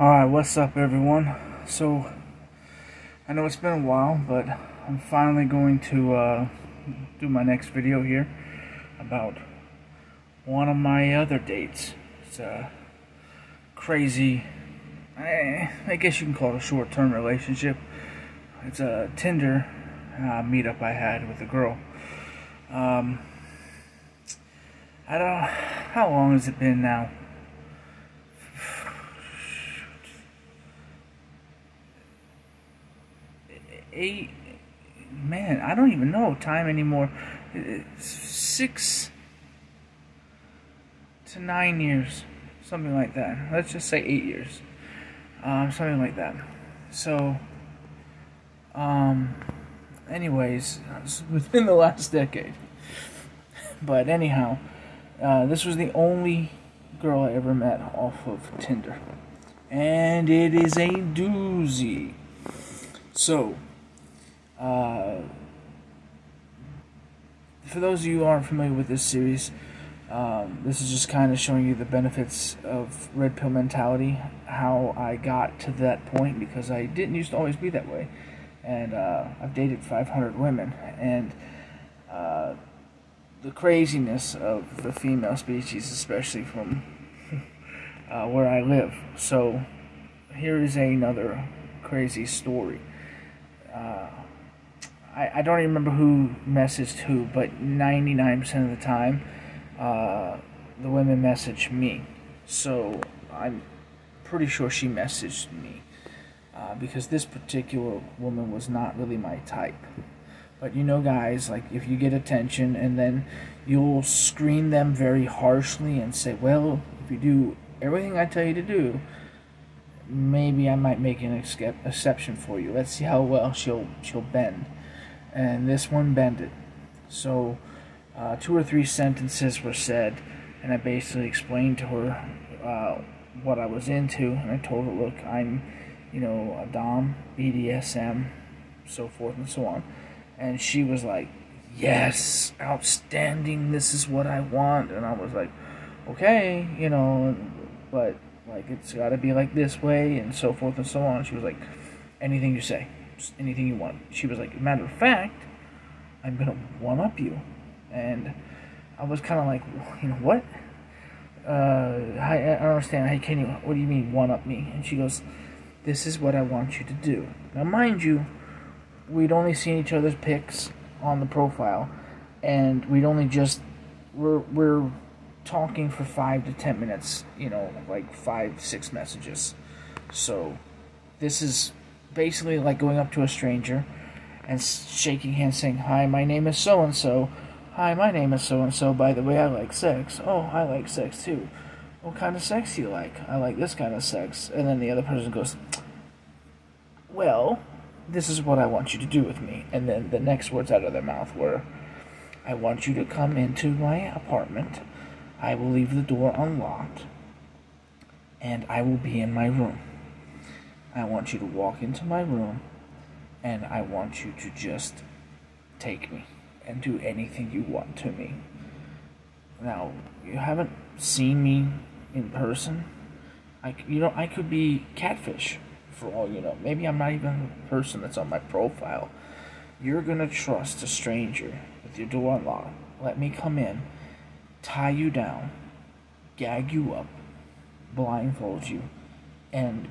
Alright, what's up everyone? So, I know it's been a while, but I'm finally going to do my next video here about one of my other dates. It's a crazy, I guess you can call it a short-term relationship. It's a Tinder meetup I had with a girl. I don't know, how long has it been now? Man, I don't even know time anymore. 6 to 9 years, something like that. Let's just say 8 years, something like that. So, anyways, within the last decade. But anyhow, this was the only girl I ever met off of Tinder, and it is a doozy. So, for those of you who aren't familiar with this series, this is just kind of showing you the benefits of red pill mentality, how I got to that point, because I didn't used to always be that way, and I've dated 500 women, and the craziness of the female species, especially from where I live. So here is another crazy story. I don't even remember who messaged who, but 99% of the time, the women messaged me. So I'm pretty sure she messaged me, because this particular woman was not really my type. But you know, guys, like, if you get attention and then you'll screen them very harshly and say, well, if you do everything I tell you to do, maybe I might make an exception for you. Let's see how well she'll bend. And this one bended. So 2 or 3 sentences were said, and I basically explained to her what I was into, and I told her, look, I'm, a dom, BDSM, so forth and so on. And she was like, yes, outstanding, this is what I want. And I was like, okay, but like, it's got to be like this way, and so forth and so on. She was like, anything you say, anything you want. She was like, matter of fact, I'm gonna one-up you. And I was kind of like, what? I don't understand. How can you? What do you mean one-up me? And she goes, this is what I want you to do. Now, mind you, we'd only seen each other's pics on the profile, and we're talking for 5 to 10 minutes, like 5-6 messages. So this is basically like going up to a stranger and shaking hands, saying, hi, my name is so-and-so. Hi, my name is so-and-so. By the way, I like sex. Oh, I like sex too. What kind of sex do you like? I like this kind of sex. And then the other person goes, well, this is what I want you to do with me. And then the next words out of their mouth were, I want you to come into my apartment. I will leave the door unlocked, and I will be in my room. I want you to walk into my room, and I want you to just take me and do anything you want to me. Now, you haven't seen me in person. I could be catfish for all you know. Maybe I'm not even the person that's on my profile. You're gonna trust a stranger with your door unlocked. Let me come in, tie you down, gag you up, blindfold you, and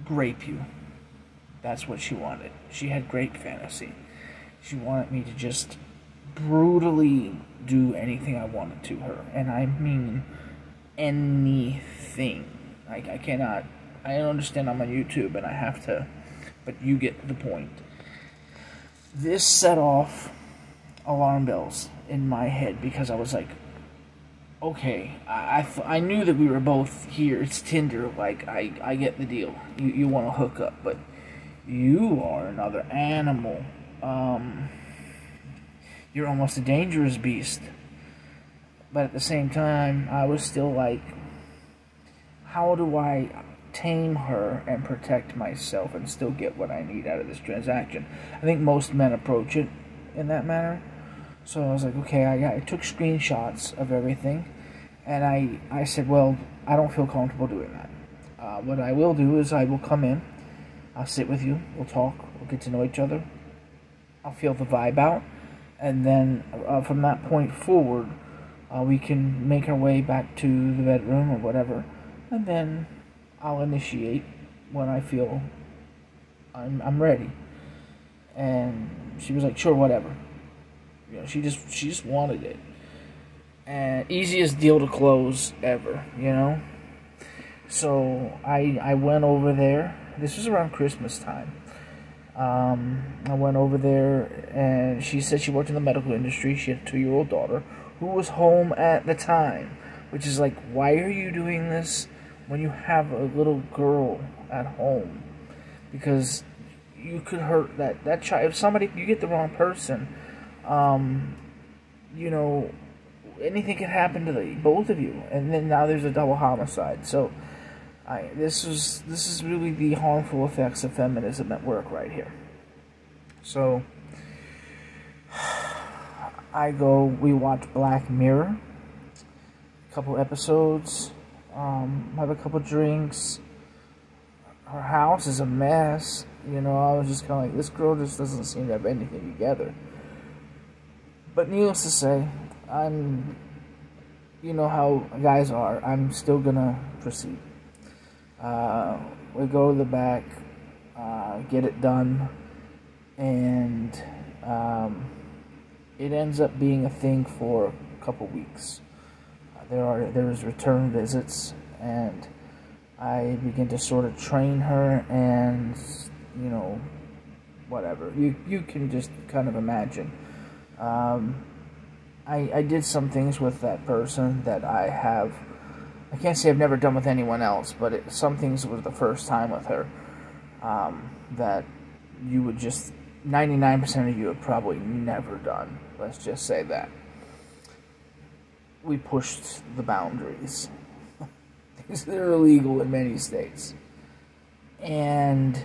grape you. That's what she wanted. She had grape fantasy. She wanted me to just brutally do anything I wanted to her. And I mean anything. I don't understand, I'm on YouTube and I have to, but you get the point. This set off alarm bells in my head, because I was like, okay, I knew that we were both here. It's Tinder. Like, I get the deal. You want to hook up, but you are another animal. You're almost a dangerous beast. But at the same time, I was still like, how do I tame her and protect myself and still get what I need out of this transaction? I think most men approach it in that manner. So I was like, okay, I took screenshots of everything, and I said, well, I don't feel comfortable doing that. What I will do is I will come in, I'll sit with you, we'll talk, we'll get to know each other, I'll feel the vibe out, and then from that point forward, we can make our way back to the bedroom or whatever, and then I'll initiate when I feel I'm ready. And she was like, sure, whatever. You know, she just wanted it. And easiest deal to close ever, you know? So I went over there. This was around Christmas time. I went over there, and she said she worked in the medical industry. She had a 2-year-old daughter who was home at the time, which is like, why are you doing this when you have a little girl at home? Because you could hurt that child. If somebody, you get the wrong person, you know, anything could happen to both of you, and then now there's a double homicide. So this is really the harmful effects of feminism at work right here. So we watch Black Mirror, a couple episodes, have a couple drinks. Her house is a mess, you know. I was just kind of like, this girl just doesn't seem to have anything together. But needless to say, you know how guys are, I'm still gonna proceed. We go to the back, get it done, and it ends up being a thing for a couple weeks. There's return visits, and I begin to sort of train her, and, you know, whatever. You can just kind of imagine. I did some things with that person that I can't say I've never done with anyone else, but some things were the first time with her, that you would just, 99% of you have probably never done. Let's just say that. We pushed the boundaries. They're illegal in many states. And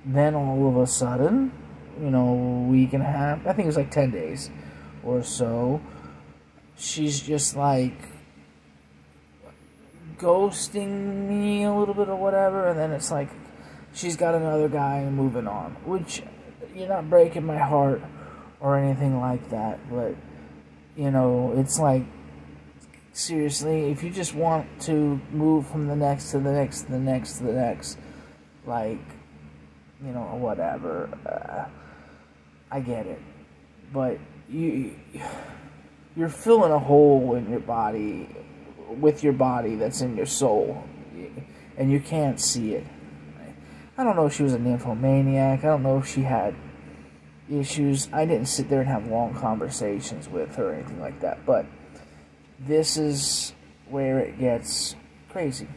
then all of a sudden, you know, a week and a half, I think it was like 10 days or so, she's just like ghosting me a little bit or whatever, and then it's like she's got another guy and moving on, which, you're not breaking my heart or anything like that, but, you know, it's like, seriously, if you just want to move from the next to the next to the next to the next, like, you know, whatever, I get it, but you're filling a hole in your body, with your body that's in your soul, and you can't see it. I don't know if she was a nymphomaniac, I don't know if she had issues. I didn't sit there and have long conversations with her or anything like that, but this is where it gets crazy.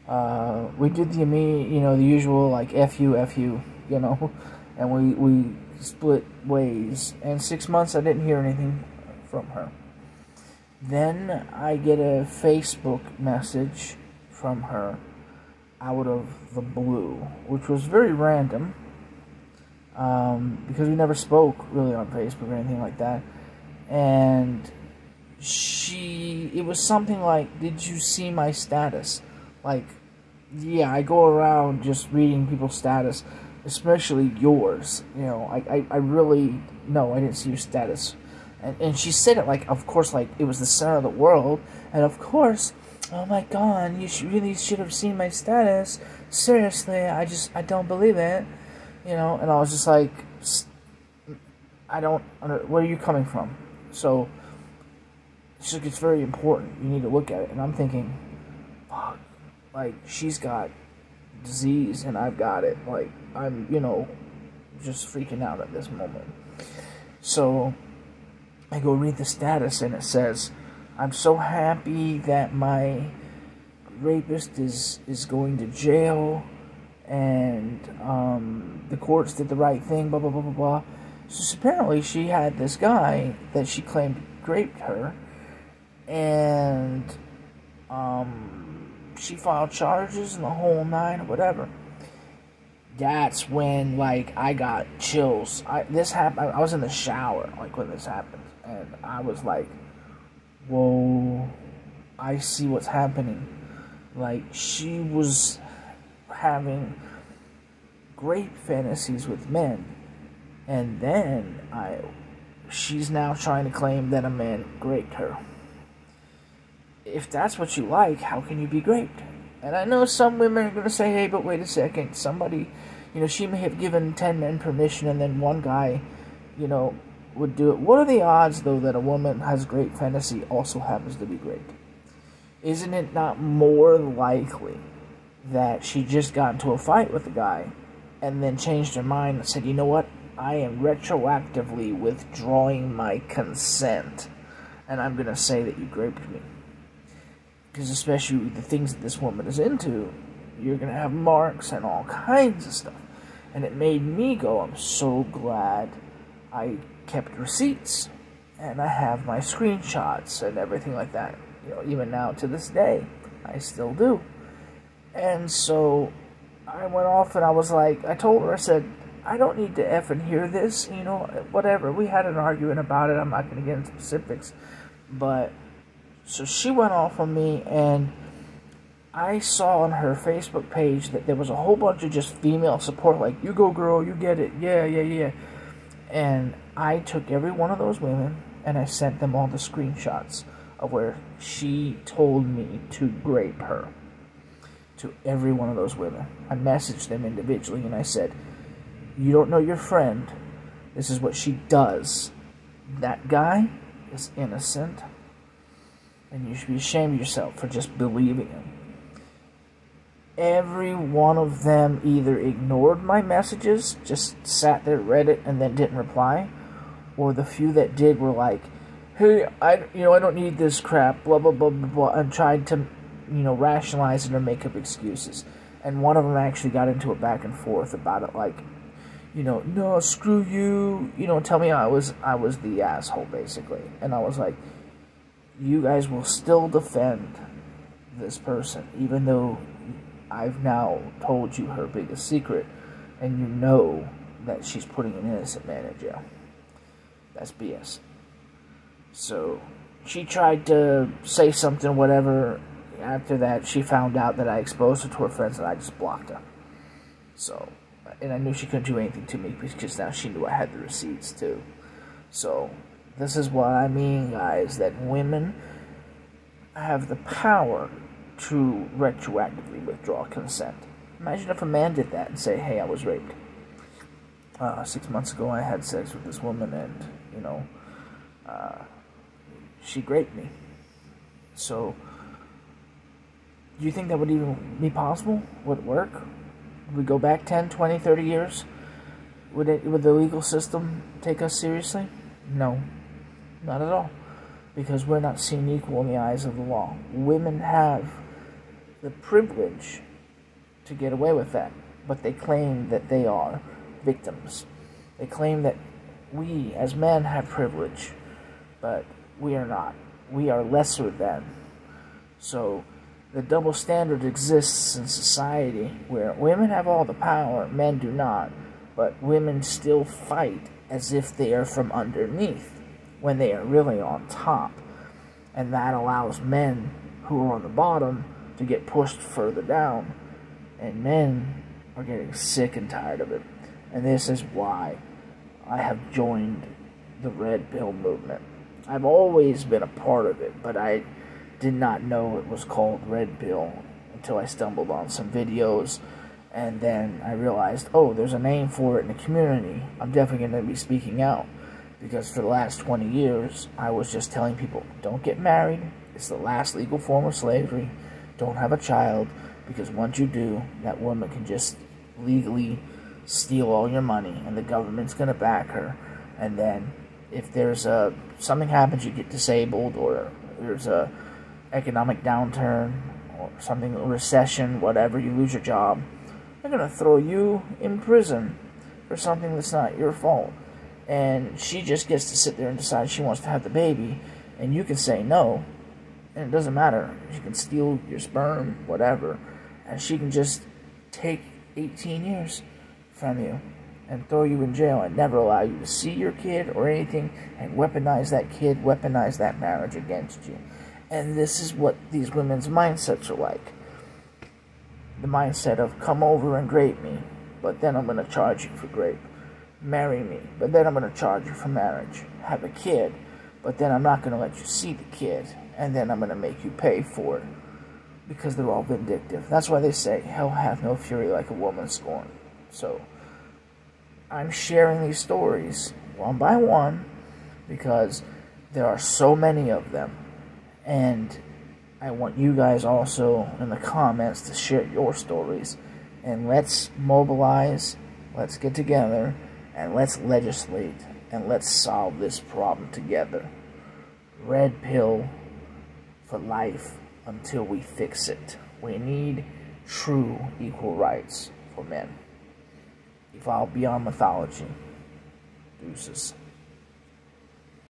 We did the usual, like, F you, you know, and we split ways, and 6 months I didn't hear anything from her. Then I get a Facebook message from her out of the blue, which was very random, because we never spoke really on Facebook or anything like that, and it was something like, did you see my status? Like, yeah, I go around just reading people's status, especially yours, you know, I really, no, I didn't see your status, and she said it like, of course, like, it was the center of the world, and of course, oh my god, you really should have seen my status, seriously, I don't believe it, you know, and I was just like, where are you coming from? So, she's like, it's very important, you need to look at it, and I'm thinking, fuck, like, she's got disease, and I've got it, like, I'm, you know, just freaking out at this moment. So, I go read the status, and it says, I'm so happy that my rapist is going to jail, and the courts did the right thing, blah, blah, blah, blah, blah. So apparently she had this guy that she claimed raped her, and she filed charges and the whole nine or whatever. That's when, like, I got chills. This happened, I was in the shower, like, when this happened, and I was like, whoa, I see what's happening. Like, she was having great fantasies with men, and then she's now trying to claim that a man raped her. If that's what you like, how can you be raped? And I know some women are going to say, hey, but wait a second, somebody, she may have given 10 men permission and then one guy, would do it. What are the odds, though, that a woman has great fantasy also happens to be raped? Isn't it not more likely that she just got into a fight with a guy and then changed her mind and said, you know what, I am retroactively withdrawing my consent, and I'm going to say that you raped me? Because especially the things that this woman is into, you're going to have marks and all kinds of stuff. And it made me go, I'm so glad I kept receipts, and I have my screenshots and everything like that. Even now to this day, I still do. And so I went off and I was like, I told her, I said, I don't need to effing hear this, whatever. We had an argument about it. I'm not going to get into specifics. But, so she went off on me, and I saw on her Facebook page that there was a whole bunch of just female support, like, you go girl, you get it, yeah. And I took every one of those women, and I sent them all the screenshots of where she told me to grape her. To every one of those women. I messaged them individually, and I said, you don't know your friend. This is what she does. That guy is innocent, and you should be ashamed of yourself for just believing him. Every one of them either ignored my messages, just sat there, read it, and then didn't reply, or the few that did were like, hey, I don't need this crap, blah, blah, blah, blah, blah, and tried to, rationalize it or make up excuses. And one of them actually got into a back and forth about it, like, no, screw you, tell me I was the asshole, basically. And I was like, you guys will still defend this person, even though I've now told you her biggest secret, and you know that she's putting an innocent man in jail. That's BS. So, she tried to say something, whatever. After that, she found out that I exposed her to her friends, and I just blocked her. So, and I knew she couldn't do anything to me, because now she knew I had the receipts, too. So, this is what I mean, guys, that women have the power to retroactively withdraw consent. Imagine if a man did that and say, hey, I was raped. 6 months ago, I had sex with this woman, and, she raped me. So, do you think that would even be possible? Would it work? Would we go back 10, 20, 30 years? Would the legal system take us seriously? No, not at all. Because we're not seen equal in the eyes of the law. Women have the privilege to get away with that, but they claim that they are victims. They claim that we, as men, have privilege, but we are not. We are lesser than. So, the double standard exists in society where women have all the power, men do not, but women still fight as if they are from underneath when they are really on top. And that allows men who are on the bottom to get pushed further down. And men are getting sick and tired of it. And this is why I have joined the red pill movement. I've always been a part of it, but I did not know it was called red pill until I stumbled on some videos, and then I realized, oh, there's a name for it in the community. I'm definitely going to be speaking out, because for the last 20 years, I was just telling people, don't get married. It's the last legal form of slavery. Don't have a child, because once you do, that woman can just legally steal all your money, and the government's going to back her. And then if there's something happens, you get disabled, or there's a economic downturn, or something, a recession, whatever, you lose your job, they're going to throw you in prison for something that's not your fault. And she just gets to sit there and decide she wants to have the baby, and you can say no, and it doesn't matter. She can steal your sperm, whatever, and she can just take 18 years from you and throw you in jail and never allow you to see your kid or anything, and weaponize that kid, weaponize that marriage against you. And this is what these women's mindsets are like. the mindset of come over and grape me, but then I'm going to charge you for grape. Marry me, but then I'm going to charge you for marriage. Have a kid, but then I'm not going to let you see the kid, and then I'm going to make you pay for it. Because they're all vindictive. That's why they say, hell hath no fury like a woman scorned. So, I'm sharing these stories one by one because there are so many of them. And I want you guys also in the comments to share your stories. And let's mobilize, let's get together, and let's legislate, and let's solve this problem together. Red pill for life until we fix it. We need true equal rights for men. Evolve beyond mythology. Deuces.